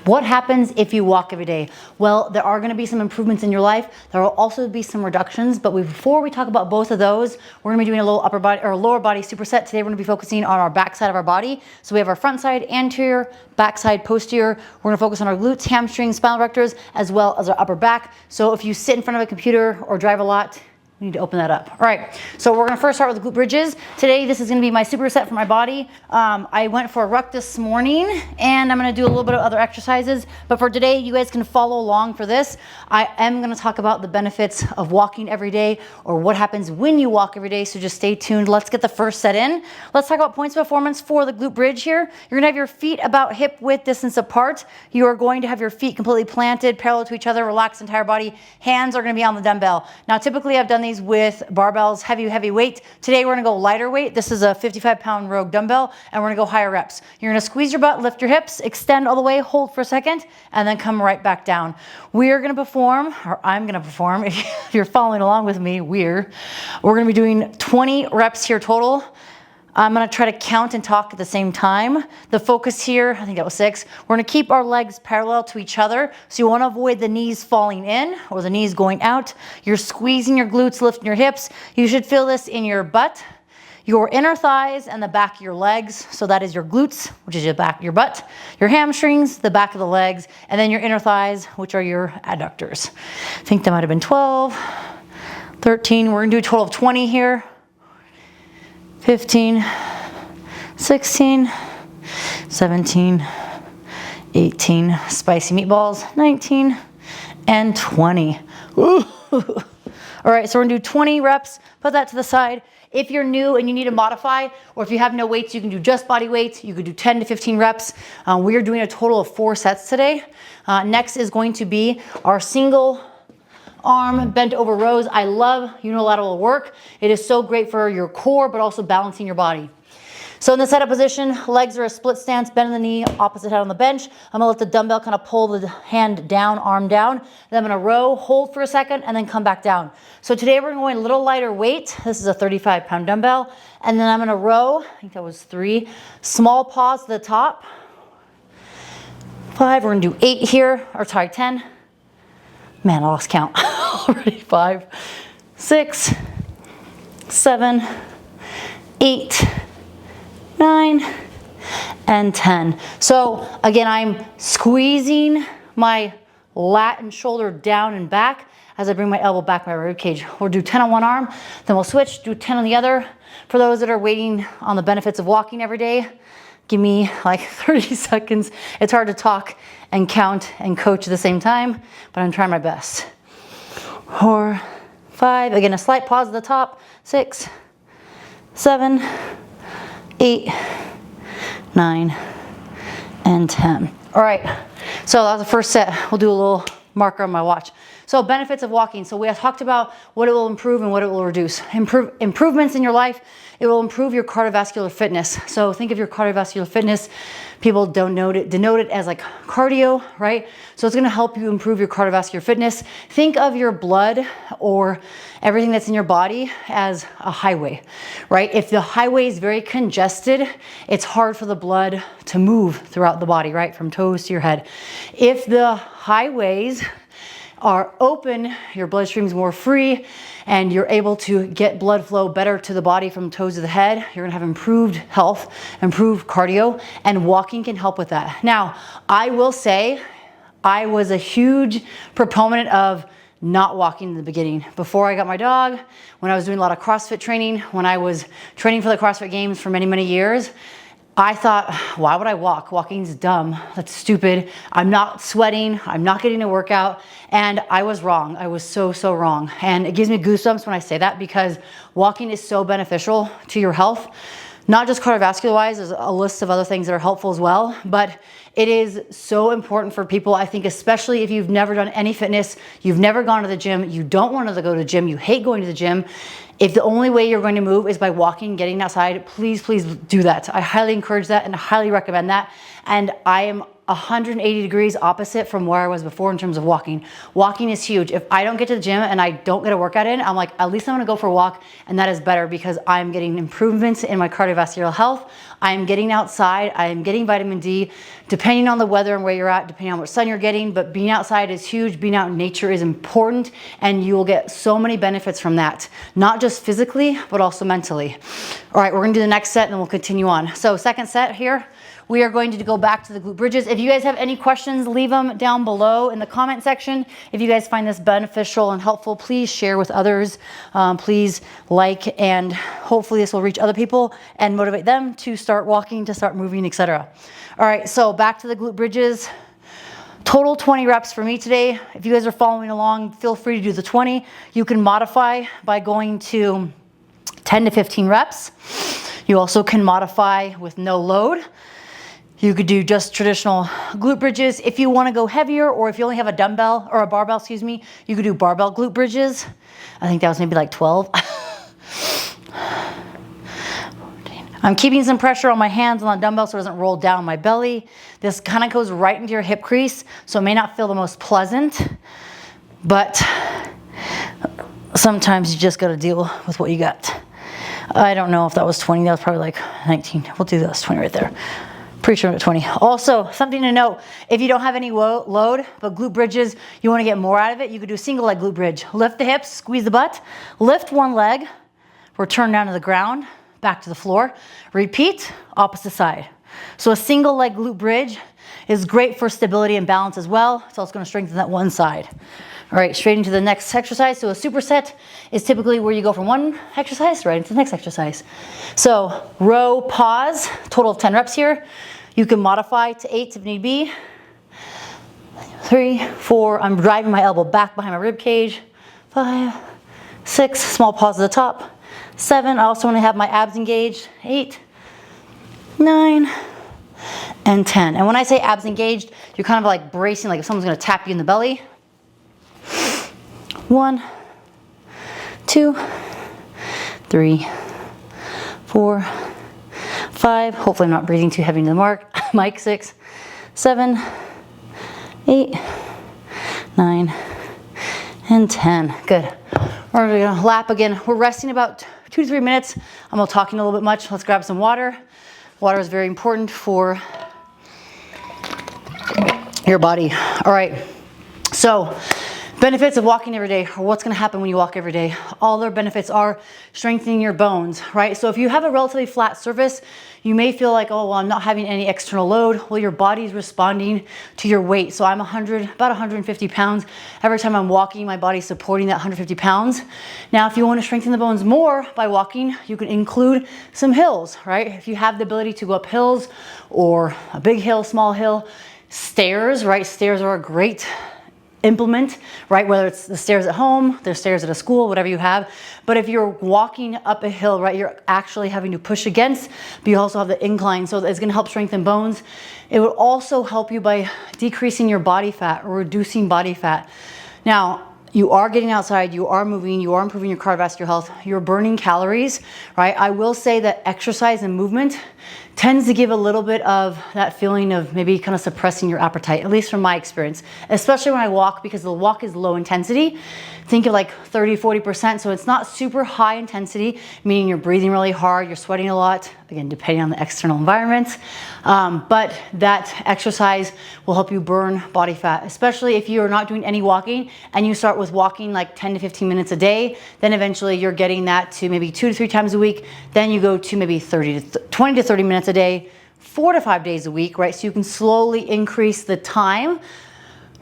What happens if you walk every day? Well, there are going to be some improvements in your life. There will also be some reductions, but before we talk about both of those, we're going to be doing a little upper body or lower body superset. Today we're going to be focusing on our back side of our body. So we have our front side anterior, back side posterior. We're going to focus on our glutes, hamstrings, spinal erectors, as well as our upper back. So if you sit in front of a computer or drive a lot, we need to open that up. All right, so we're gonna first start with the glute bridges. Today, this is gonna be my superset for my body. I went for a ruck this morning and I'm gonna do a little bit of other exercises, but for today, you guys can follow along for this. I am gonna talk about the benefits of walking every day or what happens when you walk every day, so just stay tuned. Let's get the first set in. Let's talk about points of performance for the glute bridge here. You're gonna have your feet about hip width distance apart. You are going to have your feet completely planted, parallel to each other, relax the entire body. Hands are gonna be on the dumbbell. Now, typically I've done these with barbells, heavy weight. Today we're gonna go lighter weight. This is a 55-pound Rogue dumbbell, and we're gonna go higher reps. You're gonna squeeze your butt, lift your hips, extend all the way, hold for a second, and then come right back down. We're gonna perform, or I'm gonna perform, if you're following along with me, we're gonna be doing 20 reps here total. I'm gonna try to count and talk at the same time. The focus here, I think that was 6. We're gonna keep our legs parallel to each other. So you wanna avoid the knees falling in or the knees going out. You're squeezing your glutes, lifting your hips. You should feel this in your butt, your inner thighs, and the back of your legs. So that is your glutes, which is your back, your butt, your hamstrings, the back of the legs, and then your inner thighs, which are your adductors. I think that might've been 12, 13. We're gonna do a total of 20 here. 15, 16, 17, 18, spicy meatballs, 19, and 20. Ooh. All right, so we're gonna do 20 reps, put that to the side. If you're new and you need to modify, or if you have no weights, you can do just body weights. You could do 10 to 15 reps. We are doing a total of 4 sets today. Next is going to be our single arm bent over rows. I love unilateral work. It is so great for your core, but also balancing your body. So in the setup position, legs are a split stance, bend in the knee, opposite head on the bench. I'm gonna let the dumbbell kind of pull the hand down, arm down. Then I'm gonna row, hold for a second, and then come back down. So today we're going a little lighter weight. This is a 35-pound dumbbell. And then I'm gonna row, I think that was 3. Small pause to the top. 5, we're gonna do 8 here, or sorry, 10. Man, I lost count already. 5, 6, 7, 8, 9, and 10. So again, I'm squeezing my lat and shoulder down and back as I bring my elbow back my rib cage. We'll do 10 on one arm, then we'll switch, do 10 on the other. For those that are waiting on the benefits of walking every day, give me like 30 seconds. It's hard to talk and count and coach at the same time, but I'm trying my best. 4, 5, again, a slight pause at the top. 6, 7, 8, 9, and 10. All right, so that was the first set. We'll do a little marker on my watch. So benefits of walking. So we have talked about what it will improve and what it will reduce. Improvements in your life. It will improve your cardiovascular fitness. So think of your cardiovascular fitness. People denote it as like cardio, right? So it's gonna help you improve your cardiovascular fitness. Think of your blood or everything that's in your body as a highway, right? If the highway is very congested, it's hard for the blood to move throughout the body, right? From toes to your head. If the highways are open, your bloodstream is more free, and you're able to get blood flow better to the body from toes to the head. You're gonna have improved health, improved cardio, and walking can help with that. Now, I will say, I was a huge proponent of not walking in the beginning. Before I got my dog, when I was doing a lot of CrossFit training, when I was training for the CrossFit Games for many, many years, I thought, why would I walk? Walking's dumb. That's stupid. I'm not sweating. I'm not getting a workout. And I was wrong. I was so wrong. And it gives me goosebumps when I say that because walking is so beneficial to your health. Not just cardiovascular wise, there's a list of other things that are helpful as well. But it is so important for people, I think, especially if you've never done any fitness, you've never gone to the gym, you don't want to go to the gym, you hate going to the gym. If the only way you're going to move is by walking, getting outside, please do that. I highly encourage that and highly recommend that. And I am 180 degrees opposite from where I was before in terms of walking. Walking is huge. If I don't get to the gym and I don't get a workout in, I'm like, at least I'm gonna go for a walk, and that is better because I'm getting improvements in my cardiovascular health. I'm getting outside, I'm getting vitamin D, depending on the weather and where you're at, depending on what sun you're getting, but being outside is huge. Being out in nature is important, and you will get so many benefits from that, not just physically, but also mentally. All right, we're gonna do the next set and then we'll continue on. So second set here, we are going to go back to the glute bridges. If you guys have any questions, leave them down below in the comment section. If you guys find this beneficial and helpful, please share with others. Please like, and hopefully this will reach other people and motivate them to start walking, to start moving, etc. All right, so back to the glute bridges. Total 20 reps for me today. If you guys are following along, feel free to do the 20. You can modify by going to 10 to 15 reps. You also can modify with no load. You could do just traditional glute bridges. If you want to go heavier, or if you only have a dumbbell or a barbell, excuse me, you could do barbell glute bridges. I think that was maybe like 12. I'm keeping some pressure on my hands on the dumbbell so it doesn't roll down my belly. This kind of goes right into your hip crease, so it may not feel the most pleasant, but sometimes you just got to deal with what you got. I don't know if that was 20. That was probably like 19. We'll do this 20 right there. Pretty sure I'm at 20. Also, something to note, if you don't have any load, but glute bridges, you want to get more out of it, you could do a single leg glute bridge. Lift the hips, squeeze the butt, lift one leg, return down to the ground, back to the floor. Repeat, opposite side. So a single leg glute bridge is great for stability and balance as well. It's also going to strengthen that one side. All right, straight into the next exercise. So a superset is typically where you go from one exercise right into the next exercise. So row, pause, total of 10 reps here. You can modify to 8 if need be. 3, 4, I'm driving my elbow back behind my rib cage. 5, 6, small pause at the top. 7, I also want to have my abs engaged. 8, 9, and 10. And when I say abs engaged, you're kind of like bracing, like if someone's going to tap you in the belly. 1, 2, 3, 4, 5. Hopefully I'm not breathing too heavy into the mic. 6, 7, 8, 9, and 10. Good. We're gonna lap again. We're resting about 2 to 3 minutes. I'm not talking a little bit much. Let's grab some water. Water is very important for your body. All right. So, benefits of walking every day, or what's going to happen when you walk every day. All their benefits are strengthening your bones, right? So if you have a relatively flat surface, you may feel like, oh, well, I'm not having any external load. Well, your body's responding to your weight. So I'm about 150 pounds. Every time I'm walking, my body's supporting that 150 pounds. Now, if you want to strengthen the bones more by walking, you can include some hills, right? If you have the ability to go up hills, or a big hill, small hill, stairs, right? Stairs are a great implement, right? Whether it's the stairs at home, the stairs at a school, whatever you have. But if you're walking up a hill, right, you're actually having to push against, but you also have the incline. So it's going to help strengthen bones. It will also help you by decreasing your body fat or reducing body fat. Now, you are getting outside, you are moving, you are improving your cardiovascular health, you're burning calories, right? I will say that exercise and movement tends to give a little bit of that feeling of maybe kind of suppressing your appetite, at least from my experience, especially when I walk, because the walk is low intensity. Think of like 30-40%, so it's not super high intensity, meaning you're breathing really hard, you're sweating a lot, again, depending on the external environment. But that exercise will help you burn body fat, especially if you are not doing any walking and you start with walking like 10 to 15 minutes a day, then eventually you're getting that to maybe 2 to 3 times a week. Then you go to maybe 20 to 30 minutes a day, 4 to 5 days a week, right? So you can slowly increase the time,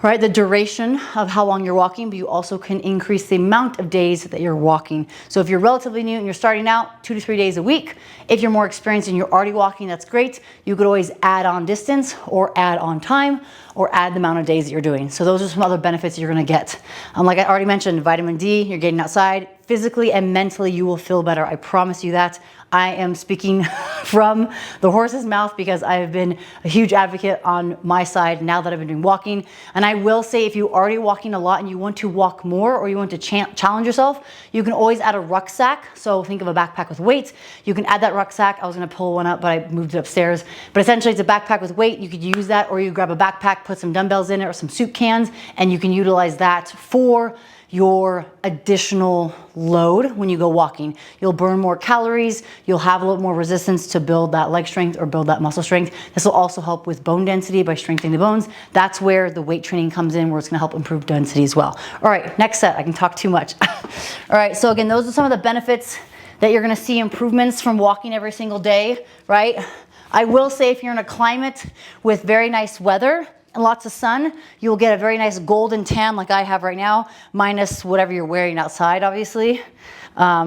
right? The duration of how long you're walking, but you also can increase the amount of days that you're walking. So if you're relatively new and you're starting out, 2 to 3 days a week. If you're more experienced and you're already walking, that's great. You could always add on distance or add on time or add the amount of days that you're doing. So those are some other benefits you're gonna get. Like I already mentioned, vitamin D, you're getting outside, physically and mentally you will feel better. I promise you that. I am speaking from the horse's mouth because I have been a huge advocate on my side now that I've been doing walking. And I will say, if you're already walking a lot and you want to walk more, or you want to challenge yourself, you can always add a rucksack. So think of a backpack with weights. You can add that rucksack. I was gonna pull one up, but I moved it upstairs. But essentially it's a backpack with weight. You could use that, or you grab a backpack, put some dumbbells in it or some soup cans, and you can utilize that for your additional load when you go walking. You'll burn more calories, you'll have a little more resistance to build that leg strength or build that muscle strength. This will also help with bone density by strengthening the bones. That's where the weight training comes in, where it's gonna help improve density as well. All right, next set, I can talk too much. All right, so again, those are some of the benefits that you're gonna see improvements from walking every single day, right? I will say, if you're in a climate with very nice weather and lots of sun, you'll get a very nice golden tan like I have right now, minus whatever you're wearing outside, obviously.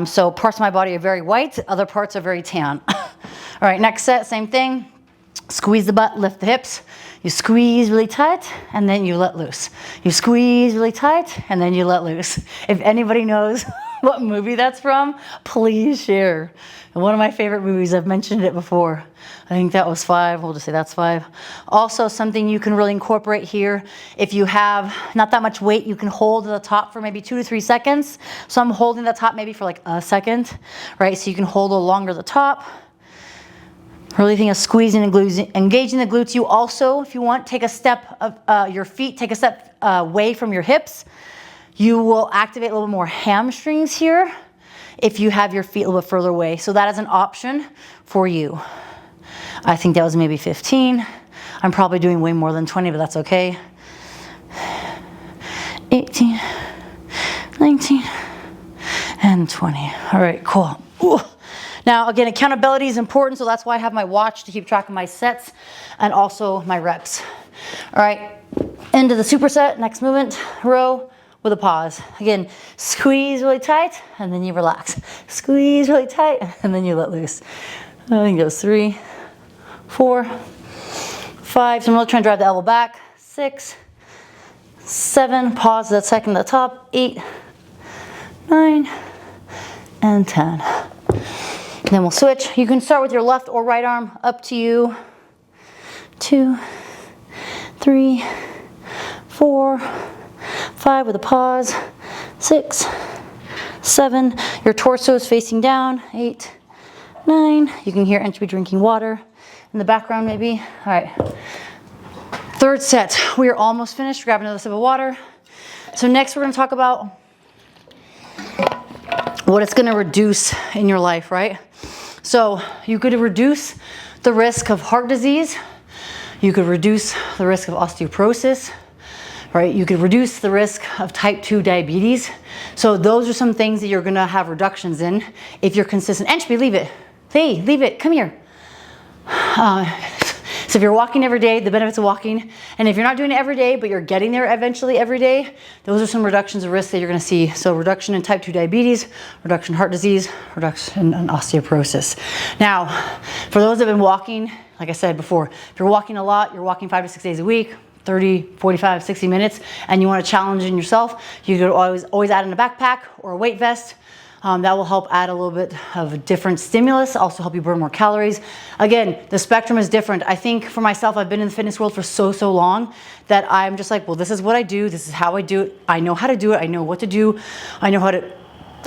So parts of my body are very white, other parts are very tan. All right, next set, same thing. Squeeze the butt, lift the hips. You squeeze really tight, and then you let loose. You squeeze really tight, and then you let loose. If anybody knows what movie that's from, please share. One of my favorite movies, I've mentioned it before. I think that was 5, we'll just say that's 5. Also, something you can really incorporate here, if you have not that much weight, you can hold the top for maybe 2 to 3 seconds. So I'm holding the top maybe for like a second, right? So you can hold a little longer the top. Really think of squeezing and engaging the glutes. You also, if you want, take a step of your feet, take a step away from your hips. You will activate a little more hamstrings here if you have your feet a little bit further away. So that is an option for you. I think that was maybe 15. I'm probably doing way more than 20, but that's okay. 18, 19, and 20. All right, cool. Ooh. Now, again, accountability is important, so that's why I have my watch to keep track of my sets and also my reps. All right, into the superset, next movement, row with a pause. Again, squeeze really tight, and then you relax. Squeeze really tight, and then you let loose. I think it was 3, 4, 5. So I'm really trying to drive the elbow back. 6, 7. Pause that second at the top. 8, 9, and 10. And then we'll switch. You can start with your left or right arm, up to you. 2, 3, 4, 5 with a pause. 6, 7. Your torso is facing down. 8, 9. You can hear Entropy drinking water in the background maybe. All right. Third set. We are almost finished. Grab another sip of water. So next we're going to talk about what it's going to reduce in your life, right? So you could reduce the risk of heart disease. You could reduce the risk of osteoporosis, right? You could reduce the risk of type 2 diabetes. So those are some things that you're going to have reductions in if you're consistent. Entropy, leave it. Hey, leave it. Come here. So if you're walking every day, the benefits of walking, and if you're not doing it every day, but you're getting there eventually every day, those are some reductions of risk that you're going to see. So reduction in type 2 diabetes, reduction in heart disease, reduction in osteoporosis. Now, for those that have been walking, like I said before, if you're walking a lot, you're walking 5 to 6 days a week, 30, 45, 60 minutes, and you want to challenge in yourself, you could always add in a backpack or a weight vest. That will help add a little bit of a different stimulus, also help you burn more calories. Again, the spectrum is different. I think for myself, I've been in the fitness world for so long that I'm just like, well, this is what I do. This is how I do it. I know how to do it. I know what to do. I know how to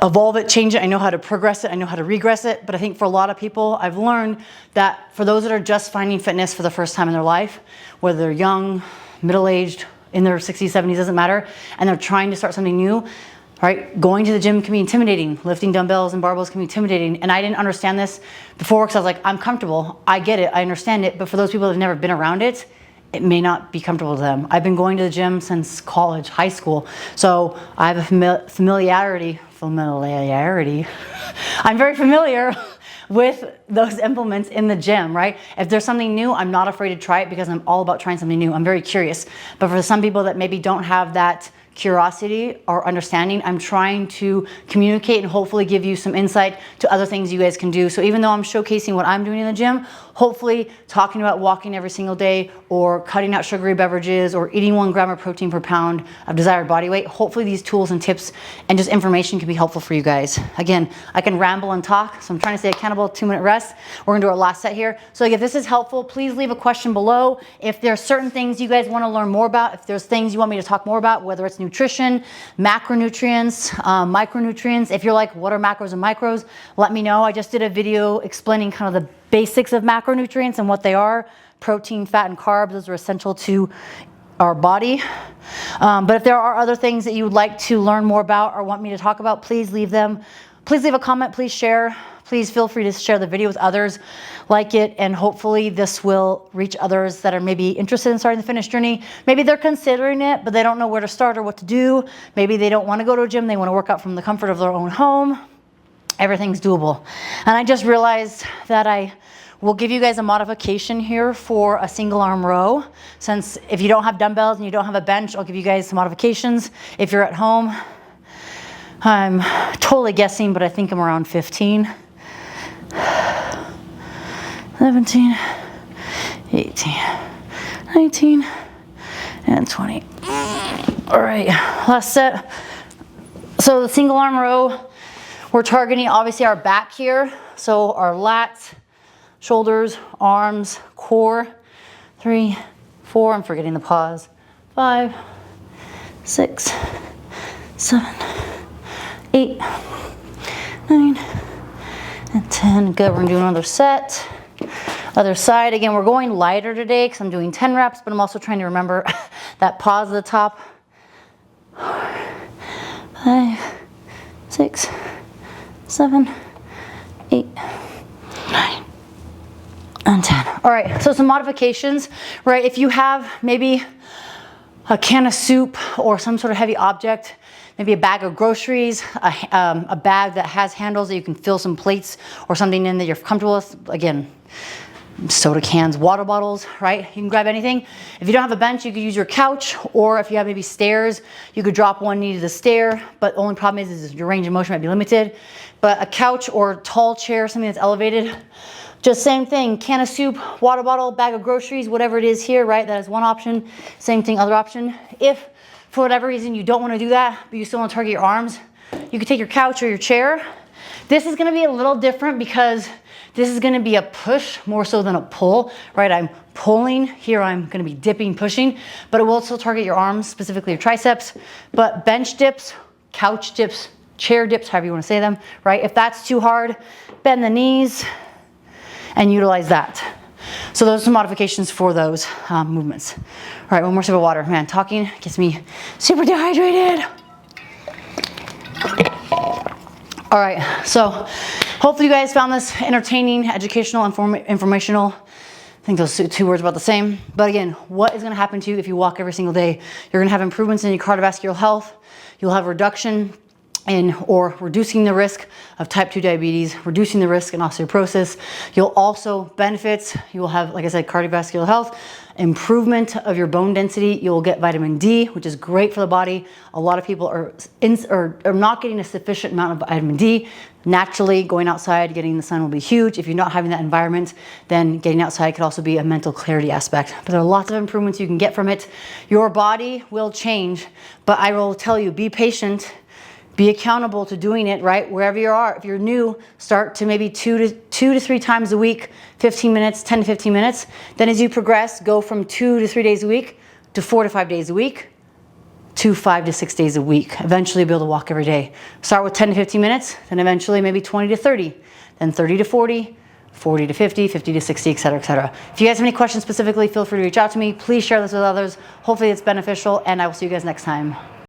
evolve it, change it. I know how to progress it. I know how to regress it. But I think for a lot of people, I've learned that for those that are just finding fitness for the first time in their life, whether they're young, middle-aged, in their 60s, 70s, doesn't matter, and they're trying to start something new, right? Going to the gym can be intimidating. Lifting dumbbells and barbells can be intimidating. And I didn't understand this before because I was like, I'm comfortable. I get it. I understand it. But for those people that have never been around it, it may not be comfortable to them. I've been going to the gym since college, high school. So I have a familiarity. I'm very familiar with those implements in the gym, right? If there's something new, I'm not afraid to try it because I'm all about trying something new. I'm very curious. But for some people that maybe don't have that curiosity or understanding. I'm trying to communicate and hopefully give you some insight to other things you guys can do. So even though I'm showcasing what I'm doing in the gym, hopefully talking about walking every single day or cutting out sugary beverages or eating 1 gram of protein per pound of desired body weight, hopefully these tools and tips and just information can be helpful for you guys. Again, I can ramble and talk, so I'm trying to stay accountable. 2-minute rest. We're gonna do our last set here. So if this is helpful, please leave a question below. If there's certain things you guys wanna learn more about, if there's things you want me to talk more about, whether it's nutrition, macronutrients, micronutrients, if you're like, what are macros and micros? Let me know. I just did a video explaining kind of the basics of macronutrients and what they are. Protein, fat, and carbs, those are essential to our body. But if there are other things that you would like to learn more about or want me to talk about, please leave them. Please leave a comment, please share. Please feel free to share the video with others, like it, and hopefully this will reach others that are maybe interested in starting the fitness journey. Maybe they're considering it, but they don't know where to start or what to do. Maybe they don't want to go to a gym, they want to work out from the comfort of their own home. Everything's doable. And I just realized that I will give you guys a modification here for a single arm row. Since if you don't have dumbbells and you don't have a bench, I'll give you guys some modifications. If you're at home, I'm totally guessing, but I think I'm around 15. 17, 18, 19, and 20. All right, last set. So the single arm row, we're targeting obviously our back here. So our lats, shoulders, arms, core. 3, 4, I'm forgetting the pause. 5, 6, 7, 8, 9, and 10. Good, we're gonna do another set. Other side, again, we're going lighter today because I'm doing 10 reps, but I'm also trying to remember that pause at the top. 5, 6, 7, 8, 9, and 10. All right, so some modifications, right? If you have maybe a can of soup or some sort of heavy object, maybe a bag of groceries, a bag that has handles that you can fill some plates or something in that you're comfortable with. Again, soda cans, water bottles, right? You can grab anything. If you don't have a bench, you could use your couch, or if you have maybe stairs, you could drop one knee to the stair, but the only problem is your range of motion might be limited. But a couch or tall chair, something that's elevated, just same thing, can of soup, water bottle, bag of groceries, whatever it is here, right? That is one option. Same thing, other option. If for whatever reason you don't want to do that, but you still want to target your arms, you could take your couch or your chair. This is going to be a little different because this is going to be a push more so than a pull, right? I'm pulling, here I'm going to be dipping, pushing, but it will still target your arms, specifically your triceps. But bench dips, couch dips, chair dips, however you want to say them, right? If that's too hard, bend the knees and utilize that. So those are some modifications for those movements. All right, one more sip of water. Man, talking gets me super dehydrated. All right, so hopefully you guys found this entertaining, educational, informational. I think those two words are about the same. But again, what is gonna happen to you if you walk every single day? You're gonna have improvements in your cardiovascular health. You'll have reduction in or reducing the risk of type 2 diabetes, reducing the risk in osteoporosis. You'll also benefits. You will have, like I said, cardiovascular health, improvement of your bone density. You'll get vitamin D, which is great for the body. A lot of people are not getting a sufficient amount of vitamin D. Naturally, going outside, getting the sun will be huge. If you're not having that environment, then getting outside could also be a mental clarity aspect. But there are lots of improvements you can get from it. Your body will change, but I will tell you, be patient. Be accountable to doing it, right? Wherever you are. If you're new, start to maybe two to three times a week, 15 minutes, 10 to 15 minutes. Then as you progress, go from 2 to 3 days a week to 4 to 5 days a week to 5 to 6 days a week. Eventually you'll be able to walk every day. Start with 10 to 15 minutes, then eventually maybe 20 to 30, then 30 to 40, 40 to 50, 50 to 60, et cetera, et cetera. If you guys have any questions specifically, feel free to reach out to me. Please share this with others. Hopefully it's beneficial, and I will see you guys next time.